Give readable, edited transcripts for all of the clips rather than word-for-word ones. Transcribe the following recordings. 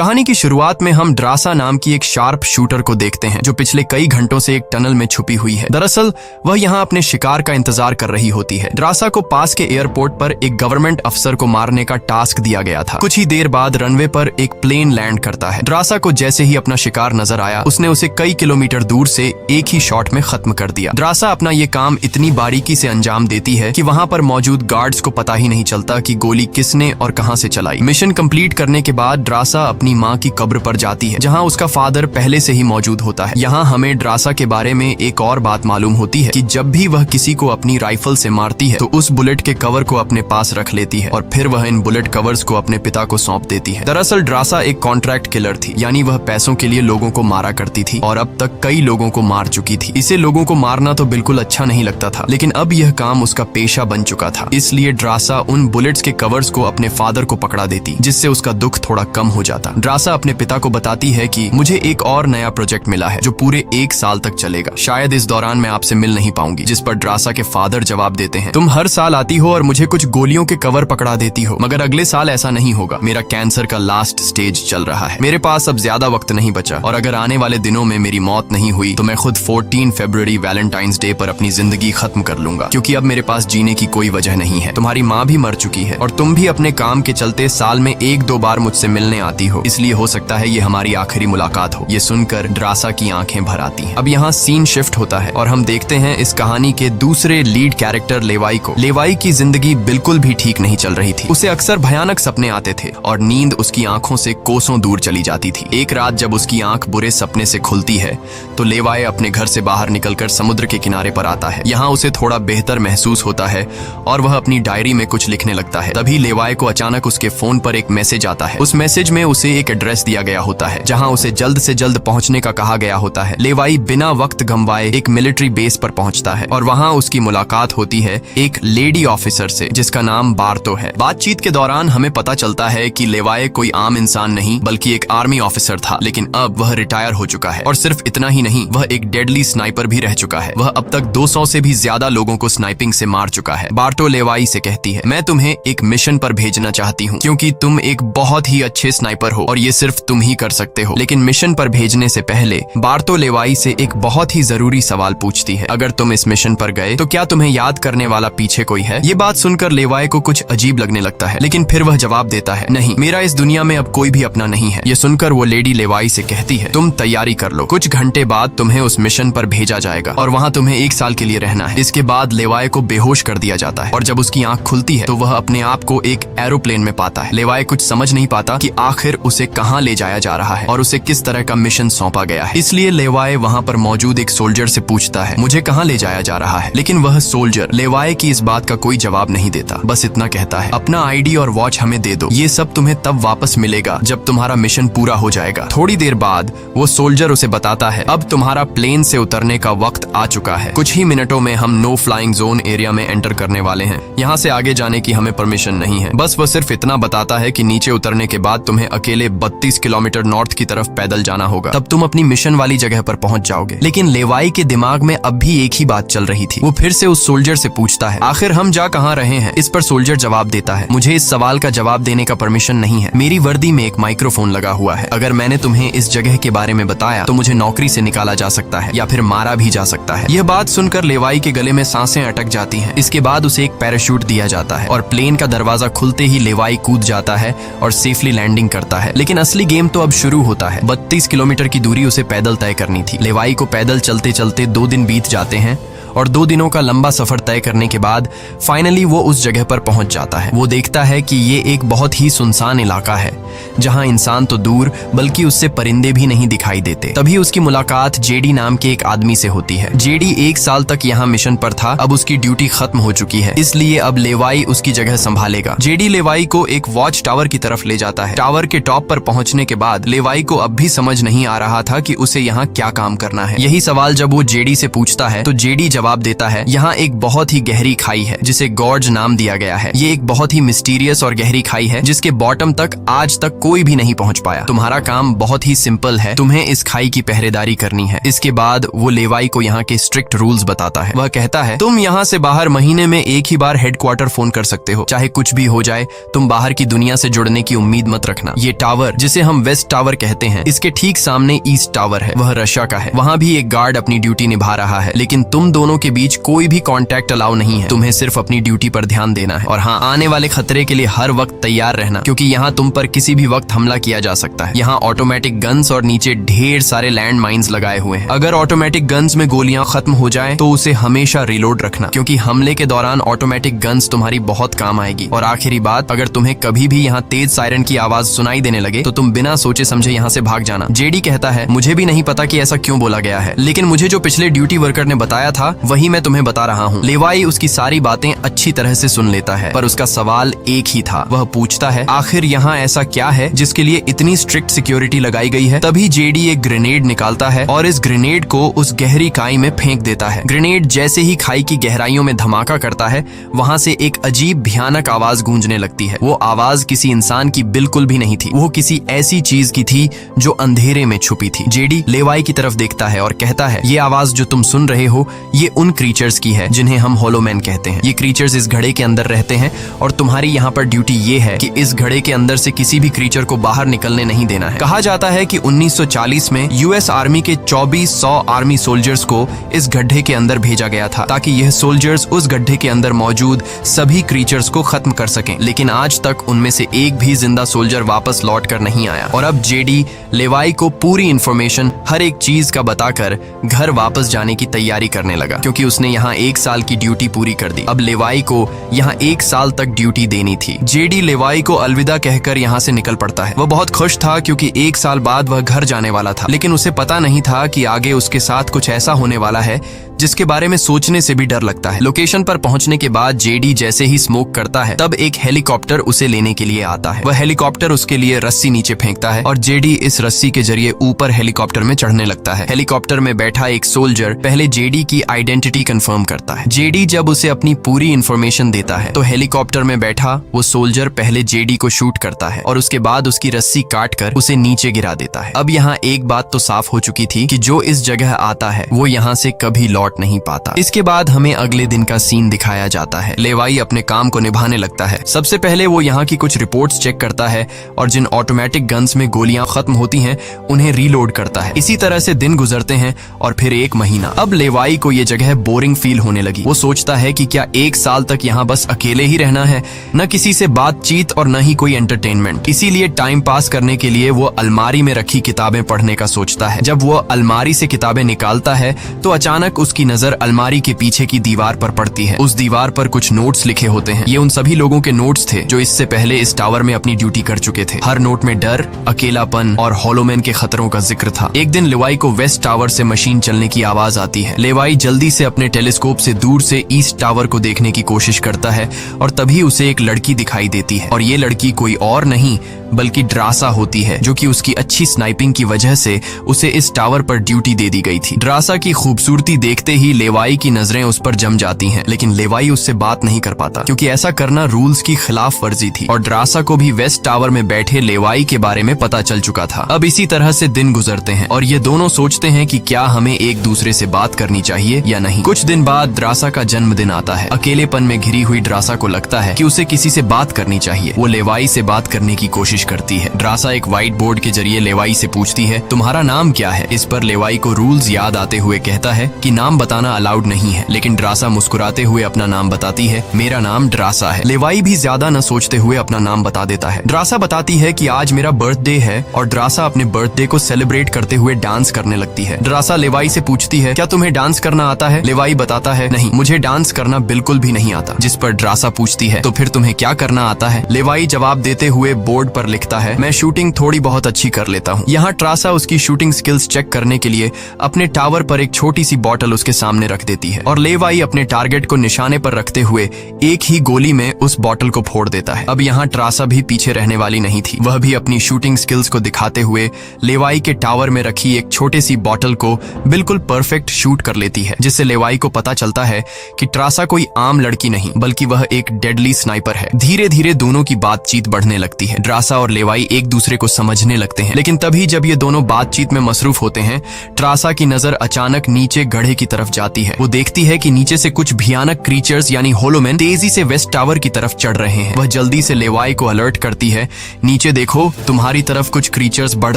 कहानी की शुरुआत में हम ड्रासा नाम की एक शार्प शूटर को देखते हैं जो पिछले कई घंटों से एक टनल में छुपी हुई है। दरअसल वह यहाँ अपने शिकार का इंतजार कर रही होती है। ड्रासा को पास के एयरपोर्ट पर एक गवर्नमेंट अफसर को मारने का टास्क दिया गया था। कुछ ही देर बाद रनवे पर एक प्लेन लैंड करता है। ड्रासा को जैसे ही अपना शिकार नजर आया उसने उसे कई किलोमीटर दूर से एक ही शॉट में खत्म कर दिया। ड्रासा अपना ये काम इतनी बारीकी से अंजाम देती है कि वहाँ पर मौजूद गार्ड्स को पता ही नहीं चलता कि गोली किसने और कहाँ से चलाई। मिशन कंप्लीट करने के बाद ड्रासा अपनी माँ की कब्र पर जाती है जहाँ उसका फादर पहले से ही मौजूद होता है। यहाँ हमें ड्रासा के बारे में एक और बात मालूम होती है कि जब भी वह किसी को अपनी राइफल से मारती है तो उस बुलेट के कवर को अपने पास रख लेती है और फिर वह इन बुलेट कवर्स को अपने पिता को सौंप देती है। दरअसल ड्रासा एक कॉन्ट्रैक्ट किलर थी, यानी वह पैसों के लिए लोगों को मारा करती थी और अब तक कई लोगों को मार चुकी थी। इसे लोगों को मारना तो बिल्कुल अच्छा नहीं लगता था, लेकिन अब यह काम उसका पेशा बन चुका था। इसलिए ड्रासा उन बुलेट्स के कवर्स को अपने फादर को पकड़ा देती, जिससे उसका दुख थोड़ा कम हो जाता। ड्रासा अपने पिता को बताती है कि मुझे एक और नया प्रोजेक्ट मिला है जो पूरे 1 साल तक चलेगा। शायद इस दौरान मैं आपसे मिल नहीं पाऊंगी। जिस पर ड्रासा के फादर जवाब देते हैं, तुम हर साल आती हो और मुझे कुछ गोलियों के कवर पकड़ा देती हो, मगर अगले साल ऐसा नहीं होगा। मेरा कैंसर का लास्ट स्टेज चल रहा है, मेरे पास अब ज्यादा वक्त नहीं बचा और अगर आने वाले दिनों में मेरी मौत नहीं हुई तो मैं खुद 14 फरवरी वैलेंटाइंस डे पर अपनी जिंदगी खत्म कर लूंगा, क्योंकि अब मेरे पास जीने की कोई वजह नहीं है। तुम्हारी माँ भी मर चुकी है और तुम भी अपने काम के चलते साल में 1-2 बार मुझसे मिलने आती हो, इसलिए हो सकता है ये हमारी आखिरी मुलाकात हो। ये सुनकर ड्रासा की आंखें भर आती हैं। अब यहाँ सीन शिफ्ट होता है और हम देखते हैं इस कहानी के दूसरे लीड कैरेक्टर लेवाई को। लेवाई की जिंदगी बिल्कुल भी ठीक नहीं चल रही थी। उसे अक्सर भयानक सपने आते थे और नींद उसकी आंखों से कोसों दूर चली जाती थी। एक रात जब उसकी आंख बुरे सपने से खुलती है तो लेवाई अपने घर से बाहर निकलकर समुद्र के किनारे पर आता है। यहाँ उसे थोड़ा बेहतर महसूस होता है और वह अपनी डायरी में कुछ लिखने लगता है। तभी लेवाई को अचानक उसके फोन पर एक मैसेज आता है। उस मैसेज में उसे एक एड्रेस दिया गया होता है जहाँ उसे जल्द से जल्द पहुंचने का कहा गया होता है। लेवाई बिना वक्त गंवाए एक मिलिट्री बेस पर पहुंचता है और वहां उसकी मुलाकात होती है एक लेडी ऑफिसर से जिसका नाम बार्तो है। बातचीत के दौरान हमें पता चलता है कि लेवाई कोई आम इंसान नहीं बल्कि एक आर्मी ऑफिसर था, लेकिन अब वह रिटायर हो चुका है और सिर्फ इतना ही नहीं, वह एक डेडली स्नाइपर भी रह चुका है। वह अब तक 200 से भी ज्यादा लोगों को स्नाइपिंग से मार चुका है। बार्तो लेवाई से कहती है, मैं तुम्हें एक मिशन पर भेजना चाहती हूँ क्योंकि तुम एक बहुत ही अच्छे स्नाइपर हो और ये सिर्फ तुम ही कर सकते हो। लेकिन मिशन पर भेजने से पहले बार्तो लेवाई से एक बहुत ही जरूरी सवाल पूछती है, अगर तुम इस मिशन पर गए तो क्या तुम्हें याद करने वाला पीछे कोई है? ये बात सुनकर लेवाई को कुछ अजीब लगने लगता है, लेकिन फिर वह जवाब देता है, नहीं, मेरा इस दुनिया में अब कोई भी अपना नहीं है। ये सुनकर वो लेडी लेवाई से कहती है, तुम तैयारी कर लो, कुछ घंटे बाद तुम्हें उस मिशन पर भेजा जाएगा और वहाँ तुम्हें 1 साल के लिए रहना है। इसके बाद लेवाई को बेहोश कर दिया जाता है और जब उसकी आंख खुलती है तो वह अपने आप को एक एरोप्लेन में पाता है। लेवाई कुछ समझ नहीं पाता कि आखिर उसे कहाँ ले जाया जा रहा है और उसे किस तरह का मिशन सौंपा गया है। इसलिए लेवाई वहाँ पर मौजूद एक सोल्जर से पूछता है, मुझे कहाँ ले जाया जा रहा है? लेकिन वह सोल्जर लेवाई की इस बात का कोई जवाब नहीं देता, बस इतना कहता है, अपना आईडी और वॉच हमें दे दो, ये सब तुम्हें तब वापस मिलेगा जब तुम्हारा मिशन पूरा हो जाएगा। थोड़ी देर बाद वो सोल्जर उसे बताता है, अब तुम्हारा प्लेन से उतरने का वक्त आ चुका है। कुछ ही मिनटों में हम नो फ्लाइंग जोन एरिया में एंटर करने वाले हैं। यहाँ से आगे जाने की हमें परमिशन नहीं है। बस वह सिर्फ इतना बताता है कि नीचे उतरने के बाद तुम्हें अकेले 32 किलोमीटर नॉर्थ की तरफ पैदल जाना होगा, तब तुम अपनी मिशन वाली जगह पर पहुंच जाओगे। लेकिन लेवाई के दिमाग में अब भी एक ही बात चल रही थी। वो फिर से उस सोल्जर से पूछता है, आखिर हम जा कहाँ रहे हैं? इस पर सोल्जर जवाब देता है, मुझे इस सवाल का जवाब देने का परमिशन नहीं है। मेरी वर्दी में एक माइक्रोफोन लगा हुआ है। अगर मैंने तुम्हें इस जगह के बारे में बताया तो मुझे नौकरी से निकाला जा सकता है या फिर मारा भी जा सकता है। यह बात सुनकर लेवाई के गले में सांसें अटक जाती हैं। इसके बाद उसे एक पैराशूट दिया जाता है और प्लेन का दरवाजा खुलते ही लेवाई कूद जाता है और सेफली लैंडिंग करता है। लेकिन असली गेम तो अब शुरू होता है। 32 किलोमीटर की दूरी उसे पैदल तय करनी थी। लेवाई को पैदल चलते चलते 2 दिन बीत जाते हैं और 2 दिनों का लंबा सफर तय करने के बाद फाइनली वो उस जगह पर पहुंच जाता है। वो देखता है कि ये एक बहुत ही सुनसान इलाका है जहां इंसान तो दूर बल्कि उससे परिंदे भी नहीं दिखाई देते। तभी उसकी मुलाकात जेडी नाम के एक आदमी से होती है। जेडी 1 साल तक यहाँ मिशन पर था, अब उसकी ड्यूटी खत्म हो चुकी है, इसलिए अब लेवाई उसकी जगह संभालेगा। जेडी लेवाई को एक वॉच टावर की तरफ ले जाता है। टावर के टॉप पर पहुंचने के बाद लेवाई को अब भी समझ नहीं आ रहा था कि उसे यहाँ क्या काम करना है। यही सवाल जब वो जेडी से पूछता है तो जेडी जवाब देता है, यहाँ एक बहुत ही गहरी खाई है जिसे गॉर्ज नाम दिया गया है। ये एक बहुत ही मिस्टीरियस और गहरी खाई है जिसके बॉटम तक आज तक कोई भी नहीं पहुंच पाया। तुम्हारा काम बहुत ही सिंपल है, तुम्हें इस खाई की पहरेदारी करनी है। इसके बाद वो लेवाई को यहाँ के स्ट्रिक्ट रूल्स बताता है। वह कहता है, तुम यहाँ से बाहर महीने में एक ही बार हेडक्वार्टर फोन कर सकते हो, चाहे कुछ भी हो जाए। तुम बाहर की दुनिया से जुड़ने की उम्मीद मत रखना। ये टावर, जिसे हम वेस्ट टावर कहते हैं, इसके ठीक सामने ईस्ट टावर है, वह रशिया का है। वहाँ भी एक गार्ड अपनी ड्यूटी निभा रहा है, लेकिन तुम दोनों के बीच कोई भी कॉन्टैक्ट अलाउ नहीं है। तुम्हें सिर्फ अपनी ड्यूटी पर ध्यान देना है और हाँ, आने वाले खतरे के लिए हर वक्त तैयार रहना, क्योंकि यहाँ तुम पर किसी भी वक्त हमला किया जा सकता है। यहाँ ऑटोमेटिक गन्स और नीचे ढेर सारे लैंड माइन्स लगाए हुए हैं। अगर ऑटोमेटिक गन्स में गोलियां खत्म हो जाए तो उसे हमेशा रिलोड रखना, क्योंकि हमले के दौरान ऑटोमेटिक गन्स तुम्हारी बहुत काम आएगी। और आखिरी बात, अगर तुम्हें कभी भी यहाँ तेज सायरन की आवाज सुनाई देने लगे तो तुम बिना सोचे समझे यहाँ से भाग जाना। जेडी कहता है, मुझे भी नहीं पता कि ऐसा क्यों बोला गया है, लेकिन मुझे जो पिछले ड्यूटी वर्कर ने बताया था वही मैं तुम्हें बता रहा हूँ। लेवाई उसकी सारी बातें अच्छी तरह से सुन लेता है, पर उसका सवाल एक ही था। वह पूछता है, आखिर यहाँ ऐसा क्या है जिसके लिए इतनी स्ट्रिक्ट सिक्योरिटी लगाई गई है? तभी जेडी एक ग्रेनेड निकालता है और इस ग्रेनेड को उस गहरी खाई में फेंक देता है। ग्रेनेड जैसे ही खाई की गहराइयों में धमाका करता है, वहाँ से एक अजीब भयानक आवाज गूंजने लगती है। वो आवाज किसी इंसान की बिल्कुल भी नहीं थी, वो किसी ऐसी चीज की थी जो अंधेरे में छुपी थी। जेडी लेवाई की तरफ देखता है और कहता है, ये आवाज जो तुम सुन रहे हो, ये उन क्रीचर्स की है जिन्हें हम होलोमैन कहते हैं। ये क्रीचर्स इस घड़े के अंदर रहते हैं और तुम्हारी यहाँ पर ड्यूटी ये है कि इस घड़े के अंदर से किसी भी क्रीचर को बाहर निकलने नहीं देना है। कहा जाता है कि 1940 में यूएस आर्मी के 2400 आर्मी सोल्जर्स को इस गड्ढे के अंदर भेजा गया था, ताकि यह सोल्जर्स उस गड्ढे के अंदर मौजूद सभी क्रीचर्स को खत्म कर सकें। लेकिन आज तक उनमें से एक भी जिंदा सोल्जर वापस लौट कर नहीं आया। और अब जेडी लेवाई को पूरी इंफॉर्मेशन, हर एक चीज का बताकर घर वापस जाने की तैयारी करने लगा, क्योंकि उसने यहाँ 1 साल की ड्यूटी पूरी कर दी। अब लेवाई को यहाँ 1 साल तक ड्यूटी देनी थी। जेडी लेवाई को अलविदा कहकर यहाँ से निकल पड़ता है। वह बहुत खुश था क्योंकि 1 साल बाद वह घर जाने वाला था, लेकिन उसे पता नहीं था कि आगे उसके साथ कुछ ऐसा होने वाला है जिसके बारे में सोचने से भी डर लगता है। लोकेशन पर पहुंचने के बाद जेडी जैसे ही स्मोक करता है, तब एक हेलीकॉप्टर उसे लेने के लिए आता है। वह हेलीकॉप्टर उसके लिए रस्सी नीचे फेंकता है और जेडी इस रस्सी के जरिए ऊपर हेलीकॉप्टर में चढ़ने लगता है। हेलीकॉप्टर में बैठा एक सोल्जर पहले जेडी की आइडेंटिटी कंफर्म करता है। जेडी जब उसे अपनी पूरी इंफॉर्मेशन देता है तो हेलीकॉप्टर में बैठा वो सोल्जर पहले जेडी को शूट करता है और उसके बाद उसकी रस्सी काट कर उसे नीचे गिरा देता है। अब यहाँ एक बात तो साफ हो चुकी थी कि जो इस जगह आता है वो यहाँ से कभी लौट नहीं पाता। इसके बाद हमें अगले दिन का सीन दिखाया जाता है। लेवाई अपने काम को निभाने लगता है। सबसे पहले वो यहाँ की कुछ रिपोर्ट्स चेक करता है और जिन ऑटोमेटिक गन्स में गोलियां खत्म होती हैं उन्हें रीलोड करता है। इसी तरह से दिन गुजरते हैं और फिर 1 महीना। अब लेवाई को ये जगह बोरिंग फील होने लगी। वो सोचता है कि क्या 1 साल तक यहाँ बस अकेले ही रहना है, न किसी से बातचीत और न ही कोई एंटरटेनमेंट। इसीलिए टाइम पास करने के लिए वो अलमारी में रखी किताबें पढ़ने का सोचता है। जब वो अलमारी से किताबें निकालता है तो अचानक उसकी नजर अलमारी के पीछे की दीवार पर पड़ती है। उस दीवार पर कुछ नोट्स लिखे होते हैं। ये उन सभी लोगों के नोट्स थे जो इससे पहले इस टावर में अपनी ड्यूटी कर चुके थे। हर नोट में डर, अकेलापन और होलोमैन के खतरों का जिक्र था। एक दिन लेवाई को वेस्ट टावर से मशीन चलने की आवाज आती है। लेवाई जल्दी से अपने टेलीस्कोप से दूर से ईस्ट टावर को देखने की कोशिश करता है और तभी उसे एक लड़की दिखाई देती है और ये लड़की कोई और नहीं बल्कि ड्रासा होती है, जो कि उसकी अच्छी स्नाइपिंग की वजह से उसे इस टावर पर ड्यूटी दे दी गई थी। ड्रासा की खूबसूरती देखते ही लेवाई की नजरें उस पर जम जाती हैं, लेकिन लेवाई उससे बात नहीं कर पाता क्योंकि ऐसा करना रूल्स की खिलाफ वर्जी थी और ड्रासा को भी वेस्ट टावर में बैठे लेवाई के बारे में पता चल चुका था। अब इसी तरह से दिन गुजरते हैं और ये दोनों सोचते हैं कि क्या हमें एक दूसरे से बात करनी चाहिए या नहीं। कुछ दिन बाद ड्रासा का जन्मदिन आता है। अकेलेपन में घिरी हुई ड्रासा को लगता है कि उसे किसी से बात करनी चाहिए। वो लेवाई से बात करने की कोशिश करती है। ड्रासा एक व्हाइट बोर्ड के जरिए लेवाई से पूछती है, तुम्हारा नाम क्या है? इस पर लेवाई को रूल्स याद आते हुए कहता है कि नाम बताना अलाउड नहीं है, लेकिन ड्रासा मुस्कुराते हुए अपना नाम बताती है, मेरा नाम ड्रासा है। लेवाई भी ज्यादा न सोचते हुए अपना नाम बता देता है। ड्रासा बताती है कि आज मेरा बर्थडे है और ड्रासा अपने बर्थडे को सेलिब्रेट करते हुए डांस करने लगती है। ड्रासा लेवाई से पूछती है, क्या तुम्हें डांस करना आता है? लेवाई बताता है, नहीं, मुझे डांस करना बिल्कुल भी नहीं आता। जिस पर ड्रासा पूछती है, तो फिर तुम्हें क्या करना आता है? लेवाई जवाब देते हुए बोर्ड पर लिखता है, मैं शूटिंग थोड़ी बहुत अच्छी कर लेता हूँ। यहाँ ट्रासा उसकी शूटिंग स्किल्स चेक करने के लिए अपने टावर पर एक छोटी सी बॉटल उसके सामने रख देती है और लेवाई अपने टारगेट को निशाने पर रखते हुए एक ही गोली में उस बॉटल को फोड़ देता है। अब यहाँ ट्रासा भी पीछे रहने वाली नहीं थी। वह भी अपनी शूटिंग स्किल्स को दिखाते हुए लेवाई के टावर में रखी एक छोटी सी बॉटल को बिल्कुल परफेक्ट शूट कर लेती है, जिससे लेवाई को पता चलता है कि ट्रासा कोई आम लड़की नहीं बल्कि वह एक डेडली स्नाइपर है। धीरे धीरे दोनों की बातचीत बढ़ने लगती है। ट्रासा और लेवाई एक दूसरे को समझने लगते हैं, लेकिन तभी जब ये दोनों बातचीत में मसरूफ होते हैं, ट्रासा की नजर अचानक नीचे गड्ढे की तरफ जाती है। वो देखती है कि नीचे से कुछ भयानक क्रीचर्स यानी होलोमैन तेजी से वेस्ट टावर की तरफ चढ़ रहे हैं। वह जल्दी से लेवाई को अलर्ट करती है, नीचे देखो, तुम्हारी तरफ कुछ क्रीचर्स बढ़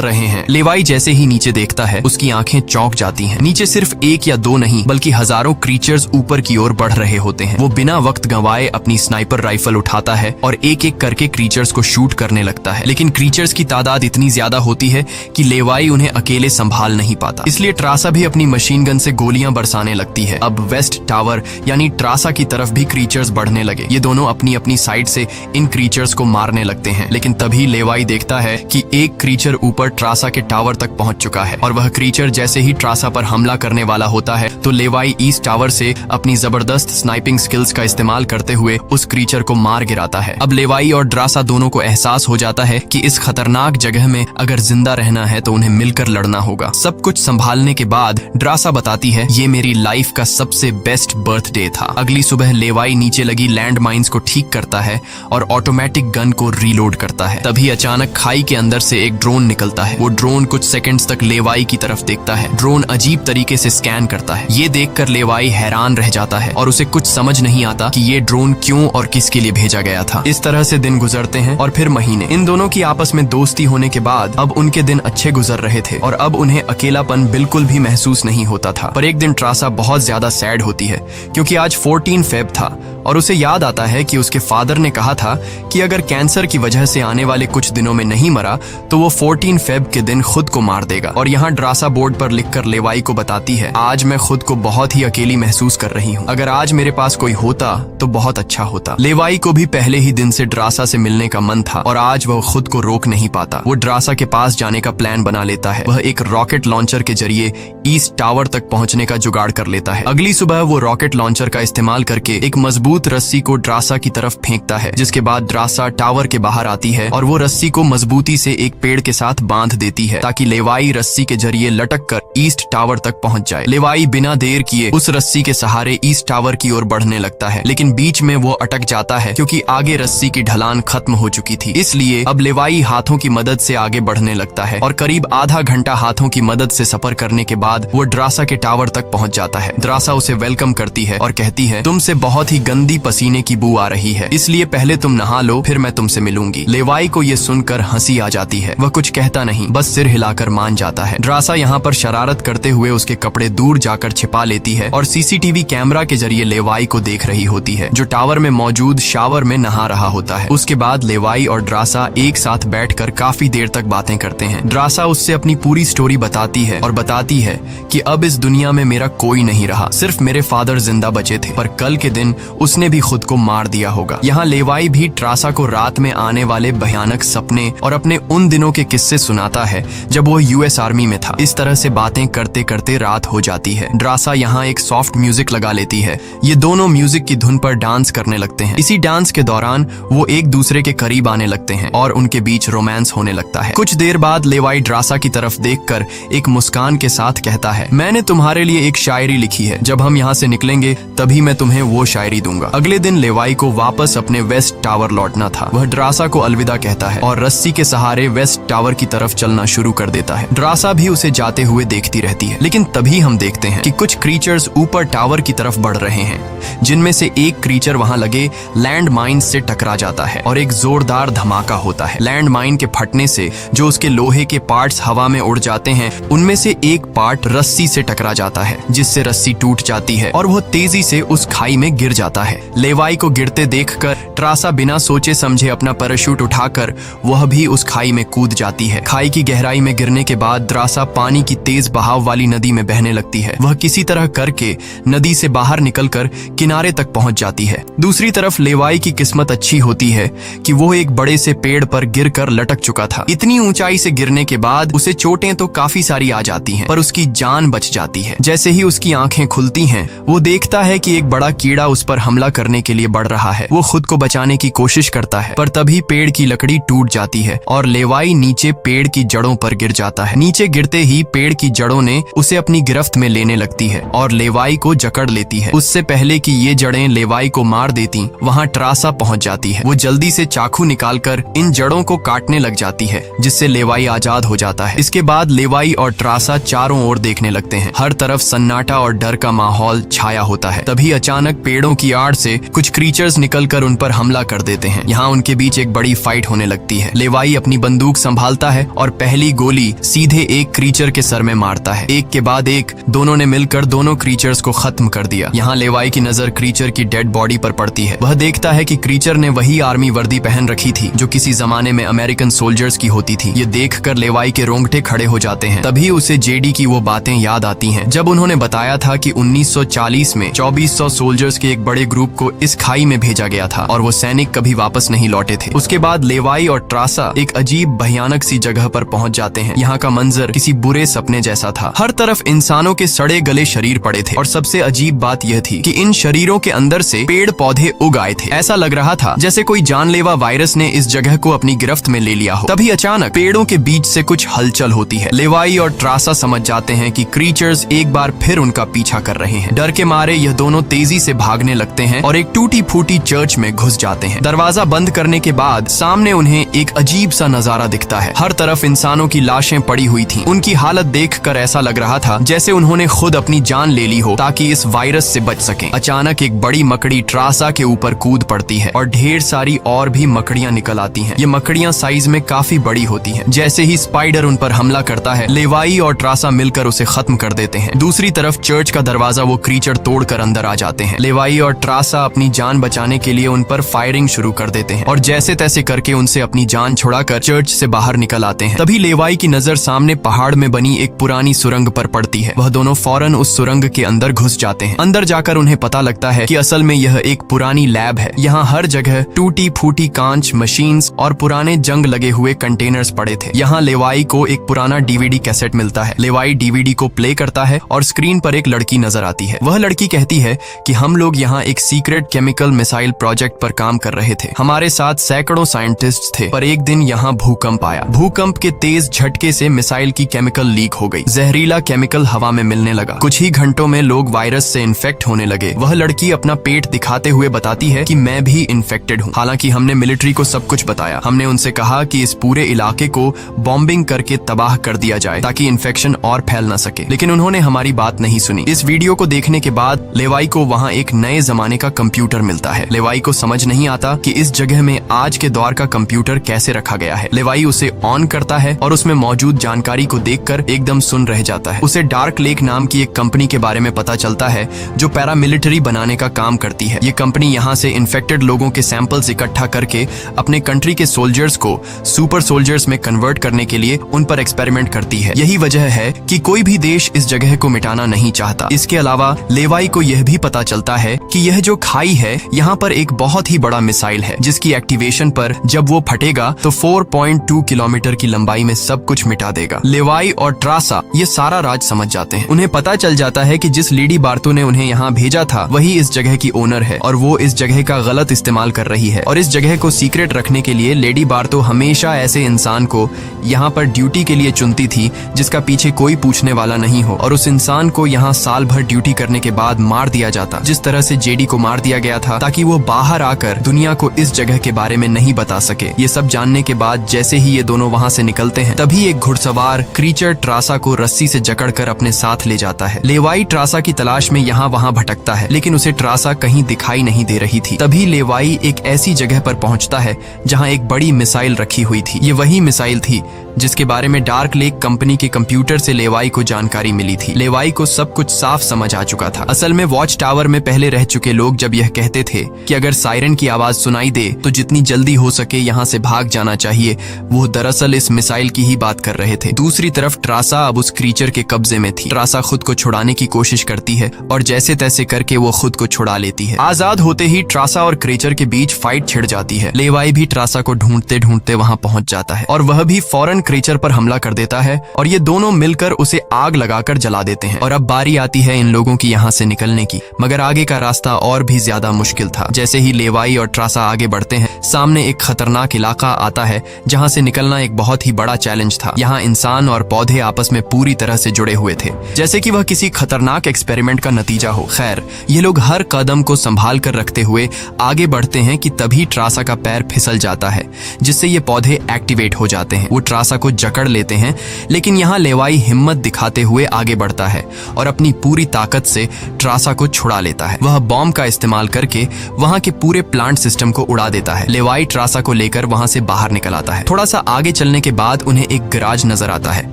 रहे हैं। लेवाई जैसे ही नीचे देखता है, उसकी आंखें चौंक जाती हैं। नीचे सिर्फ एक या दो नहीं बल्कि हजारों क्रीचर्स ऊपर की ओर बढ़ रहे होते हैं। वो बिना वक्त गंवाए अपनी स्नाइपर राइफल उठाता है और एक एक करके क्रीचर्स को शूट करने लगता है, लेकिन क्रीचर्स की तादाद इतनी ज्यादा होती है कि लेवाई उन्हें अकेले संभाल नहीं पाता। इसलिए ट्रासा भी अपनी मशीन गन से गोलियां बरसाने लगती है। अब वेस्ट टावर यानी ट्रासा की तरफ भी क्रीचर्स बढ़ने लगे। ये दोनों अपनी अपनी साइड से इन क्रीचर्स को मारने लगते हैं, लेकिन तभी लेवाई देखता है कि एक क्रीचर ऊपर ट्रासा के टावर तक पहुंच चुका है और वह क्रीचर जैसे ही ट्रासा पर हमला करने वाला होता है तो लेवाई ईस्ट टावर से अपनी जबरदस्त स्नाइपिंग स्किल्स का इस्तेमाल करते हुए उस क्रीचर को मार गिराता है। अब लेवाई और ट्रासा दोनों को एहसास हो जाता है कि इस खतरनाक जगह में अगर जिंदा रहना है तो उन्हें मिलकर लड़ना होगा। सब कुछ संभालने के बाद ट्रासा बताती है, ये मेरी लाइफ का सबसे बेस्ट बर्थडे था। अगली सुबह लेवाई नीचे लगी लैंड माइंस को ठीक करता है और ऑटोमेटिक गन को रीलोड करता है। तभी अचानक खाई के अंदर से एक ड्रोन निकलता है। वो ड्रोन कुछ सेकंड्स तक लेवाई की तरफ देखता है। ड्रोन अजीब तरीके से स्कैन करता है। ये देखकर लेवाई हैरान रह जाता है और उसे कुछ समझ नहीं आता कि ये ड्रोन क्यों और किसके लिए भेजा गया था। इस तरह से दिन गुजरते हैं और फिर महीने। इन दोनों की आपस में दोस्ती होने के बाद अब उनके दिन अच्छे गुजर रहे थे और अब उन्हें अकेलापन बिल्कुल भी महसूस नहीं होता था। पर एक दिन ट्रासा बहुत ज्यादा सैड होती है क्योंकि आज 14 फेब था और उसे याद आता है कि उसके फादर ने कहा था कि अगर कैंसर की वजह से आने वाले कुछ दिनों में नहीं मरा तो वो 14 फेब के दिन खुद को मार देगा। और यहाँ ट्रासा बोर्ड पर लिखकर लेवाई को बताती है, आज मैं खुद को बहुत ही अकेली महसूस कर रही हूँ। अगर आज मेरे पास कोई होता तो बहुत अच्छा होता। लेवाई को भी पहले ही दिन से ट्रासा से मिलने का मन था और आज वह खुद को रोक नहीं पाता। वो ट्रासा के पास जाने का प्लान बना लेता है। वह एक रॉकेट लॉन्चर के जरिए ईस्ट टावर तक पहुंचने का जुगाड़ कर लेता है। अगली सुबह वो रॉकेट लॉन्चर का इस्तेमाल करके एक मजबूत रस्सी को ट्रासा की तरफ फेंकता है, जिसके बाद ट्रासा टावर के बाहर आती है और वो रस्सी को मजबूती से एक पेड़ के साथ बांध देती है ताकि लेवाई रस्सी के जरिए लटक कर ईस्ट टावर तक पहुंच जाए। लेवाई बिना देर किए उस रस्सी के सहारे ईस्ट टावर की ओर बढ़ने लगता है, लेकिन बीच में वो अटक जाता है क्योंकि आगे रस्सी की ढलान खत्म हो चुकी थी। इसलिए अब लेवाई हाथों की मदद से आगे बढ़ने लगता है और करीब आधा घंटा हाथों की मदद से सफर करने के बाद वो ट्रासा के टावर तक पहुंच जाता है। ट्रासा उसे वेलकम करती है और कहती है, तुमसे बहुत ही गंदी पसीने की बू आ रही है, इसलिए पहले तुम नहा लो, फिर मैं तुमसे मिलूंगी। लेवाई को ये सुनकर हंसी आ जाती है। वह कुछ कहता नहीं, बस सिर हिलाकर मान जाता है। ट्रासा यहाँ पर शरारत करते हुए उसके कपड़े दूर जाकर छिपा लेती है और सीसीटीवी कैमरा के जरिए लेवाई को देख रही होती है, जो टावर में मौजूद शावर में नहा रहा होता है। उसके बाद लेवाई और ट्रासा एक साथ बैठकर काफी देर तक बातें करते हैं। ट्रासा उससे अपनी पूरी स्टोरी बताती है और बताती है कि अब इस दुनिया में मेरा कोई नहीं रहा, सिर्फ मेरे फादर जिंदा बचे थे, पर कल के दिन उसने भी खुद को मार दिया होगा। यहाँ लेवाई भी ट्रासा को रात में आने वाले भयानक सपने और अपने उन दिनों के किस्से सुनाता है जब वो यूएस आर्मी में था। इस तरह से बातें करते करते रात हो जाती है। ट्रासा यहाँ एक सॉफ्ट म्यूजिक लगा लेती है। ये दोनों म्यूजिक की धुन पर डांस करने लगते हैं। इसी डांस के दौरान वो एक दूसरे के करीब आने लगते हैं और उनके बीच रोमांस होने लगता है। कुछ देर बाद लेवाई ट्रासा की तरफ देखकर एक मुस्कान के साथ कहता है, मैंने तुम्हारे लिए एक शायरी लिखी है, जब हम यहाँ से निकलेंगे तभी मैं तुम्हें वो शायरी दूंगा। अगले दिन लेवाई को वापस अपने वेस्ट टावर लौटना था। वह ट्रासा को अलविदा कहता है और रस्सी के सहारे वेस्ट टावर की तरफ चलना शुरू कर देता है। ट्रासा भी उसे जाते हुए देखती रहती है, लेकिन तभी हम देखते हैं कि कुछ क्रीचर्स ऊपर टावर की तरफ बढ़ रहे हैं, जिनमें से एक क्रीचर वहां लगे लैंड माइन से टकरा जाता है और एक जोरदार धमाका होता है। लैंड माइन के फटने से जो उसके लोहे के पार्ट्स हवा में उड़ जाते हैं, उनमें से एक पार्ट रस्सी से टकरा जाता है, जिससे रस्सी टूट जाती है और वह तेजी से उस खाई में गिर जाता है। है। लेवाई को गिरते देखकर ट्रासा बिना सोचे समझे अपना पैराशूट उठाकर वह भी उस खाई में कूद जाती है। खाई की गहराई में गिरने के बाद द्रासा पानी की तेज बहाव वाली नदी में बहने लगती है। वह किसी तरह करके नदी से बाहर निकलकर किनारे तक पहुंच जाती है। दूसरी तरफ लेवाई की किस्मत अच्छी होती है कि वो एक बड़े से पेड़ पर गिरकर लटक चुका था। इतनी ऊंचाई से गिरने के बाद उसे चोटें तो काफी सारी आ जाती हैं, पर उसकी जान बच जाती है। जैसे ही उसकी आंखें खुलती हैं, वो देखता है कि एक बड़ा कीड़ा उस पर हमला करने के लिए बढ़ रहा है। वो खुद को बचाने की कोशिश करता है, पर तभी पेड़ की लकड़ी टूट जाती है और लेवाई नीचे पेड़ की जड़ों पर गिर जाता है। नीचे गिरते ही पेड़ की जड़ों ने उसे अपनी गिरफ्त में लेने लगती है और लेवाई को जकड़ लेती है। उससे पहले कि ये जड़ें लेवाई को मार देती, वहाँ ट्रासा पहुंच जाती है। वो जल्दी से चाकू निकालकर इन जड़ों को काटने लग जाती है, जिससे लेवाई आजाद हो जाता है। इसके बाद लेवाई और ट्रासा चारों ओर देखने लगते हैं। हर तरफ सन्नाटा और डर का माहौल छाया होता है। तभी अचानक पेड़ों की आड़ से कुछ क्रीचर्स निकलकर उन पर हमला कर देते हैं। यहाँ उनके बीच एक बड़ी फाइट होने लगती है। लेवाई अपनी बंदूक संभालता है और पहली गोली सीधे एक क्रीचर के सर में मारता है। एक के बाद एक दोनों ने मिलकर दोनों क्रीचर्स को खत्म कर दिया। यहाँ लेवाई की नजर क्रीचर की डेड बॉडी पर पड़ती है। वह देखता है कि क्रीचर ने वही आर्मी वर्दी पहन रखी थी जो किसी जमाने में अमेरिकन सोल्जर्स की होती थी। ये देखकर लेवाई के रोंगटे खड़े हो जाते हैं। तभी उसे जेडी की वो बातें याद आती हैं, जब उन्होंने बताया था कि 1940 में 2400 सोल्जर्स के एक बड़े ग्रुप को इस खाई में भेजा गया था और वो सैनिक कभी वापस नहीं लौटे थे। उसके बाद लेवाई और ट्रासा एक अजीब भयानक सी जगह पर पहुंच जाते हैं। यहाँ का मंजर किसी बुरे सपने जैसा था। हर तरफ इंसानों के सड़े गले शरीर पड़े थे और सबसे अजीब बात यह थी कि इन शरीरों के अंदर से पेड़ पौधे उग आए थे। ऐसा लग रहा था जैसे कोई जानलेवा वायरस ने इस जगह को अपनी गिरफ्त में ले लिया हो। तभी अचानक पेड़ों के बीच से कुछ हलचल होती है। लेवाई और ट्रासा समझ जाते हैं कि क्रीचर्स एक बार फिर उनका पीछा कर रहे हैं। डर के मारे यह दोनों तेजी से भागने लगते हैं और एक टूटी फूटी चर्च में घुस जाते हैं। दरवाजा बंद करने के बाद सामने उन्हें एक अजीब सा नजारा दिखता है। हर तरफ इंसानों की लाशें पड़ी हुई थीं। उनकी हालत देखकर ऐसा लग रहा था जैसे उन्होंने खुद अपनी जान ले ली हो ताकि इस वायरस से बच सकें। अचानक एक बड़ी मकड़ी ट्रासा के ऊपर कूद पड़ती है और ढेर सारी और भी मकड़ियां निकल आती हैं। ये मकड़ियां साइज में काफी बड़ी होती हैं। जैसे ही स्पाइडर उन पर हमला करता है, लेवाई और ट्रासा मिलकर उसे खत्म कर देते हैं। दूसरी तरफ चर्च का दरवाजा वो क्रीचर तोड़कर अंदर आ जाते हैं। लेवाई और ट्रासा अपनी जान बचाने के लिए उन पर फायरिंग शुरू कर देते हैं और जैसे तैसे करके उनसे अपनी जान छुड़ाकर चर्च से बाहर निकल आते हैं। तभी लेवाई की नजर सामने पहाड़ में बनी एक पुरानी सुरंग पर पड़ती है। वह दोनों फौरन उस सुरंग के अंदर घुस जाते हैं। अंदर जाकर उन्हें पता लगता है कि असल में यह एक पुरानी लैब है। यहाँ हर जगह टूटी फूटी कांच, मशीन्स और पुराने जंग लगे हुए कंटेनर्स पड़े थे। यहाँ लेवाई को एक पुराना डीवीडी कैसेट मिलता है। लेवाई डीवीडी को प्ले करता है और स्क्रीन पर एक लड़की नजर आती है। वह लड़की कहती है कि हम लोग यहाँ एक सीक्रेट केमिकल मिसाइल प्रोजेक्ट पर काम कर रहे थे। हमारे साथ सैकड़ों साइंटिस्ट थे, पर एक दिन यहाँ भूकंप आया। भूकंप के तेज झटके से मिसाइल की केमिकल लीक हो गई। जहरीला केमिकल हवा में मिलने लगा। कुछ ही घंटों में लोग वायरस से इन्फेक्ट होने लगे। वह लड़की अपना पेट दिखाते हुए बताती है कि मैं भी इन्फेक्टेड हूँ। हालांकि हमने मिलिट्री को सब कुछ बताया। हमने उनसे कहा कि इस पूरे इलाके को बॉम्बिंग करके तबाह कर दिया जाए ताकि इन्फेक्शन और फैल न सके, लेकिन उन्होंने हमारी बात नहीं सुनी। इस वीडियो को देखने के बाद लेवाई को वहाँ एक नए जमाने का कंप्यूटर मिलता है। लेवाई को समझ नहीं आता कि इस जगह में आज के दौर का कंप्यूटर कैसे रखा गया है। लेवाई उसे ऑन करता है और उसमें मौजूद जानकारी को देखकर एकदम सुन रह जाता है। उसे डार्क लेक नाम की एक कंपनी के बारे में पता चलता है जो पैरामिलिट्री बनाने का काम करती है। ये कंपनी यहाँ से इन्फेक्टेड लोगों के सैंपल्स इकट्ठा करके अपने कंट्री के सोल्जर्स को सुपर सोल्जर्स में कन्वर्ट करने के लिए उन पर एक्सपेरिमेंट करती है। यही वजह है कि कोई भी देश इस जगह को मिटाना नहीं चाहता। इसके अलावा लेवाई को यह भी पता चलता है कि यह जो खाई है, यहाँ पर एक बहुत ही बड़ा मिसाइल है जिसकी एक्टिवेशन पर जब वो फटेगा तो 4.2 किलोमीटर की लंबाई में सब कुछ मिटा देगा। लेवाई और ट्रासा ये सारा राज समझ जाते हैं। उन्हें पता चल जाता है कि जिस लेडी बार्तो ने उन्हें यहाँ भेजा था वही इस जगह की ओनर है और वो इस जगह का गलत इस्तेमाल कर रही है। और इस जगह को सीक्रेट रखने के लिए लेडी बार्तो हमेशा ऐसे इंसान को यहाँ पर ड्यूटी के लिए चुनती थी जिसका पीछे कोई पूछने वाला नहीं हो, और उस इंसान को यहाँ साल भर ड्यूटी करने के बाद मार दिया जाता, जिस तरह से जेडी को मार दिया गया था, ताकि वो बाहर आकर दुनिया को इस जगह के बारे में नहीं बता सके। ये सब जानने के बाद जैसे ही ये दोनों वहाँ से निकलते हैं, तभी एक घुड़सवार क्रीचर ट्रासा को रस्सी से जकड़कर अपने साथ ले जाता है। लेवाई ट्रासा की तलाश में यहाँ वहाँ भटकता है, लेकिन उसे ट्रासा कहीं दिखाई नहीं दे रही थी। तभी लेवाई एक ऐसी जगह पर पहुँचता है जहाँ एक बड़ी मिसाइल रखी हुई थी। ये वही मिसाइल थी जिसके बारे में डार्क लेक कंपनी के कंप्यूटर से लेवाई को जानकारी मिली थी। लेवाई को सब कुछ साफ समझ आ चुका था। असल में वॉच टावर में पहले रह चुके लोग जब यह कहते थे कि अगर सायरन की आवाज सुनाई दे तो जितनी जल्दी हो सके यहाँ से भाग जाना चाहिए, वो दरअसल इस मिसाइल की ही बात कर रहे थे। दूसरी तरफ ट्रासा अब उस क्रीचर के कब्जे में थी। ट्रासा खुद को छुड़ाने की कोशिश करती है और जैसे तैसे करके वो खुद को छुड़ा लेती है। आजाद होते ही ट्रासा और क्रीचर के बीच फाइट छिड़ जाती है। लेवाई भी ट्रासा को ढूंढते ढूंढते वहां पहुंच जाता है और वह भी फौरन क्रीचर पर हमला कर देता है और ये दोनों मिलकर उसे आग लगाकर जला देते हैं। और अब बारी आती है इन लोगों की यहाँ से निकलने की, मगर आगे का रास्ता और भी ज्यादा मुश्किल था। जैसे ही लेवाई और ट्रासा आगे बढ़ते हैं, सामने एक खतरनाक इलाका आता है जहाँ से निकलना एक बहुत ही बड़ा चैलेंज था। यहाँ इंसान और पौधे आपस में पूरी तरह से जुड़े हुए थे, जैसे कि वह किसी खतरनाक एक्सपेरिमेंट का नतीजा हो। खैर, ये लोग हर कदम को संभाल कर रखते हुए आगे बढ़ते हैं कि तभी ट्रासा का पैर फिसल जाता है, जिससे ये पौधे एक्टिवेट हो जाते हैं। वो ट्रासा को जकड़ लेते हैं, लेकिन यहाँ लेवाई हिम्मत दिखाते हुए आगे बढ़ता है और अपनी पूरी ताकत से ट्रासा को छुड़ा लेता है। वह बॉम्ब का इस्तेमाल करके वहां के पूरे प्लांट सिस्टम को उड़ा देता है। लेवाई ट्रासा को लेकर वहां से बाहर निकल आता है। थोड़ा सा आगे चलने के बाद उन्हें एक गैराज नजर आता है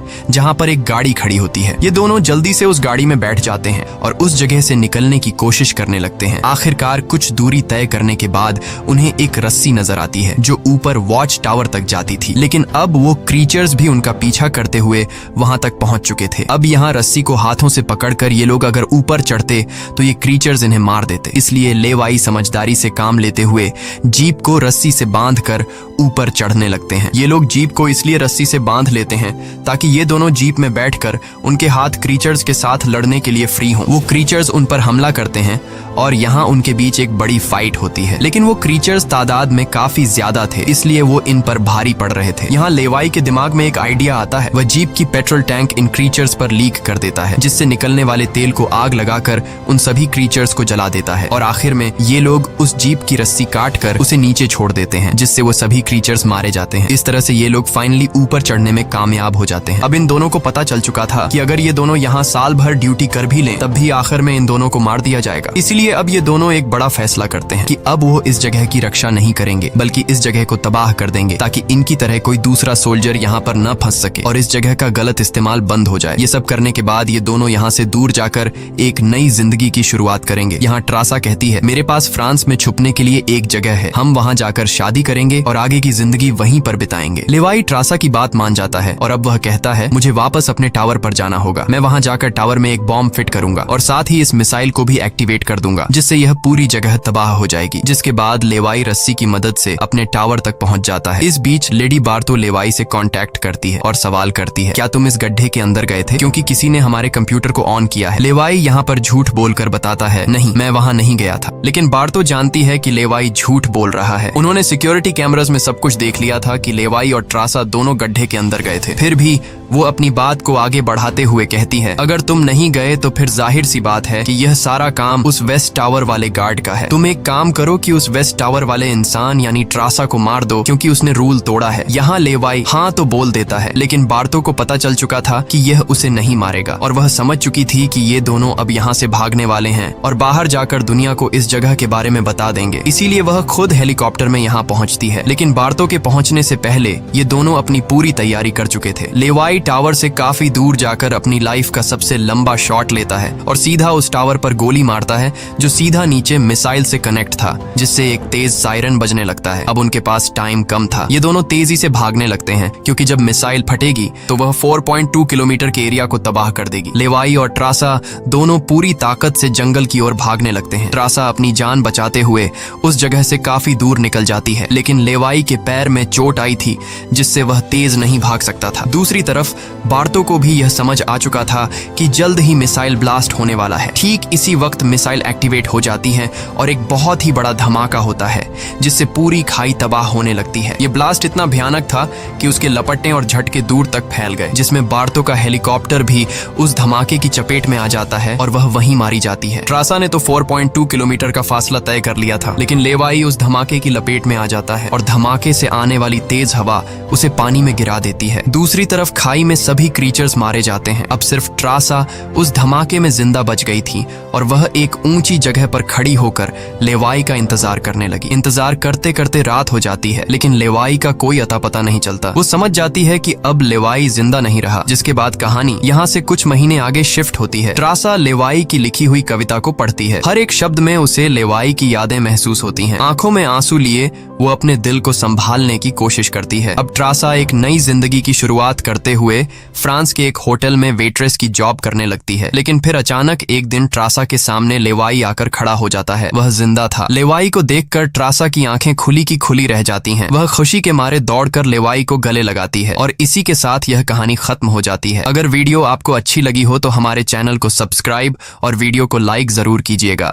जहां पर एक गाड़ी खड़ी होती है। ये दोनों जल्दी से उस गाड़ी में बैठ जाते हैं और उस जगह से निकलने की कोशिश करने लगते हैं। आखिरकार कुछ दूरी तय करने के बाद उन्हें एक रस्सी नजर आती है जो ऊपर वॉच टावर तक जाती थी, लेकिन अब वो क्रीचर्स भी उनका पीछा करते हुए वहां तक पहुंच चुके थे। अब यहाँ रस्सी को हाथों से पकड़कर ये लोग अगर ऊपर चढ़ते तो ये क्रीचर्स इन्हें मार देते। इसलिए लेवाई समझदारी से काम लेते हुए जीप को रस्सी से बांधकर ऊपर चढ़ने लगते हैं। ये लोग जीप को इसलिए रस्सी से बांध लेते हैं ताकि ये दोनों जीप में बैठकर उनके हाथ क्रीचर्स के साथ लड़ने के लिए फ्री हों। वो क्रीचर्स उन पर हमला करते हैं और यहाँ उनके बीच एक बड़ी फाइट होती है, लेकिन वो क्रीचर्स तादाद में काफी ज्यादा थे, इसलिए वो इन पर भारी पड़ रहे थे। यहाँ लेवाई के दिमाग में एक आइडिया आता है। वह जीप की पेट्रोल टैंक इन क्रीचर्स पर लीक कर देता है, जिससे निकलने वाले तेल को आग लगाकर उन सभी क्रीचर्स को जला देता है और आखिर में ये लोग उस जीप की रस्सी काट कर उसे नीचे छोड़ देते हैं, जिससे वो सभी क्रीचर्स मारे जाते हैं। इस तरह से ये लोग फाइनली ऊपर चढ़ने में कामयाब हो जाते हैं। अब इन दोनों को पता चल चुका था कि अगर ये दोनों यहाँ साल भर ड्यूटी कर भी लें तब भी आखिर में इन दोनों को मार दिया जाएगा। इसलिए अब ये दोनों एक बड़ा फैसला करते हैं कि अब वो इस जगह की रक्षा नहीं करेंगे, बल्कि इस जगह को तबाह कर देंगे ताकि इनकी तरह कोई दूसरा सोल्जर यहाँ पर न फंस सके और इस जगह का गलत इस्तेमाल बंद हो जाए। ये सब करने के बाद ये दोनों यहाँ से दूर जाकर एक नई जिंदगी की शुरुआत करेंगे। यहाँ ट्रासा कहती है, मेरे पास फ्रांस में छुपने के लिए एक जगह है, हम वहाँ जाकर शादी करेंगे और आगे की जिंदगी वहीं पर बिताएंगे। लेवाई ट्रासा की बात मान जाता है और अब वह कहता है, मुझे वापस अपने टावर पर जाना होगा। मैं वहाँ जाकर टावर में एक बॉम्ब फिट करूंगा और साथ ही इस मिसाइल को भी एक्टिवेट कर दूंगा, जिससे यह पूरी जगह तबाह हो जाएगी। जिसके बाद लेवाई रस्सी की मदद से अपने टावर तक पहुंच जाता है। इस बीच लेडी बार्तो लेवाई से कांटेक्ट करती है और सवाल करती है, क्या तुम इस गड्ढे के अंदर गए थे, क्योंकि किसी ने हमारे कंप्यूटर को ऑन किया है। लेवाई यहाँ पर झूठ बोलकर बताता है, नहीं, मैं वहाँ नहीं गया था। लेकिन बार्तो जानती है कि लेवाई झूठ बोल रहा है। उन्होंने सिक्योरिटी कैमरास में सब कुछ देख लिया था कि लेवाई और ट्रासा दोनों गड्ढे के अंदर गए थे। फिर भी वो अपनी बात को आगे बढ़ाते हुए कहती है, अगर तुम नहीं गए तो फिर जाहिर सी बात है कि यह सारा काम उस वेस्ट टावर वाले गार्ड का है। तुम एक काम करो कि उस वेस्ट टावर वाले इंसान यानी ट्रासा को मार दो, क्योंकि उसने रूल तोड़ा है। यहाँ लेवाई हाँ तो बोल देता है, लेकिन बार्तो को पता चल चुका था कि यह उसे नहीं मारेगा और वह समझ चुकी थी कि ये दोनों अब यहाँ से भागने वाले हैं और बाहर जाकर दुनिया को इस जगह के बारे में बता देंगे। इसीलिए वह खुद हेलीकॉप्टर में यहाँ पहुँचती है। लेकिन बार्तो के पहुँचने से पहले ये दोनों अपनी पूरी तैयारी कर चुके थे। लेवाई टावर से काफी दूर जाकर अपनी लाइफ का सबसे लंबा शॉट लेता है और सीधा उस टावर पर गोली मारता है जो सीधा नीचे मिसाइल से कनेक्ट था, जिससे एक तेज सायरन बजने लगता है। अब उनके पास टाइम कम था। ये दोनों तेजी से भागने लगते हैं क्योंकि जब मिसाइल फटेगी तो वह 4.2 किलोमीटर के एरिया को तबाह कर देगी। लेवाई और ट्रासा दोनों पूरी ताकत से जंगल की ओर भागने लगते हैं। ट्रासा अपनी जान बचाते हुए उस जगह से काफी दूर निकल जाती है, लेकिन लेवाई के पैर में चोट आई थी जिससे वह तेज नहीं भाग सकता था। दूसरी तरफ बार्तो को भी यह समझ आ चुका था कि जल्द ही मिसाइल ब्लास्ट होने वाला है। ठीक इसी वक्त मिसाइल एक्टिवेट हो जाती है और एक बहुत ही बड़ा धमाका होता है जिससे पूरी खाई तबाह होने लगती है। ये ब्लास्ट इतना भयानक था कि उसके लपटने और झटके दूर तक फैल गए, जिसमें बार्तो का हेलीकॉप्टर भी उस धमाके की चपेट में आ जाता है और वह वहीं मारी जाती है। ट्रासा ने तो 4.2 किलोमीटर का फासला तय कर लिया था, लेकिन लेवाई उस धमाके की लपेट में आ जाता है और धमाका धमाके से आने वाली तेज हवा उसे पानी में गिरा देती है। दूसरी तरफ खाई में सभी क्रीचर्स मारे जाते हैं। अब सिर्फ ट्रासा उस धमाके में जिंदा बच गई थी और वह एक ऊंची जगह पर खड़ी होकर लेवाई का इंतजार करने लगी। इंतजार करते करते रात हो जाती है, लेकिन लेवाई का कोई अता पता नहीं चलता। वो समझ जाती है कि अब लेवाई जिंदा नहीं रहा, जिसके बाद कहानी यहाँ से कुछ महीने आगे शिफ्ट होती है। ट्रासा लेवाई की लिखी हुई कविता को पढ़ती है। हर एक शब्द में उसे लेवाई की यादें महसूस होती हैं। आंखों में आंसू लिए वो अपने दिल को संभालने की कोशिश करती है। अब ट्रासा एक नई जिंदगी की शुरुआत करते हुए फ्रांस के एक होटल में वेट्रेस की जॉब करने लगती है। लेकिन फिर अचानक एक दिन ट्रासा के सामने लेवाई आकर खड़ा हो जाता है। वह जिंदा था। लेवाई को देखकर ट्रासा की आंखें खुली की खुली रह जाती हैं। वह खुशी के मारे दौड़कर लेवाई को गले लगाती है और इसी के साथ यह कहानी खत्म हो जाती है। अगर वीडियो आपको अच्छी लगी हो तो हमारे चैनल को सब्सक्राइब और वीडियो को लाइक जरूर कीजिएगा।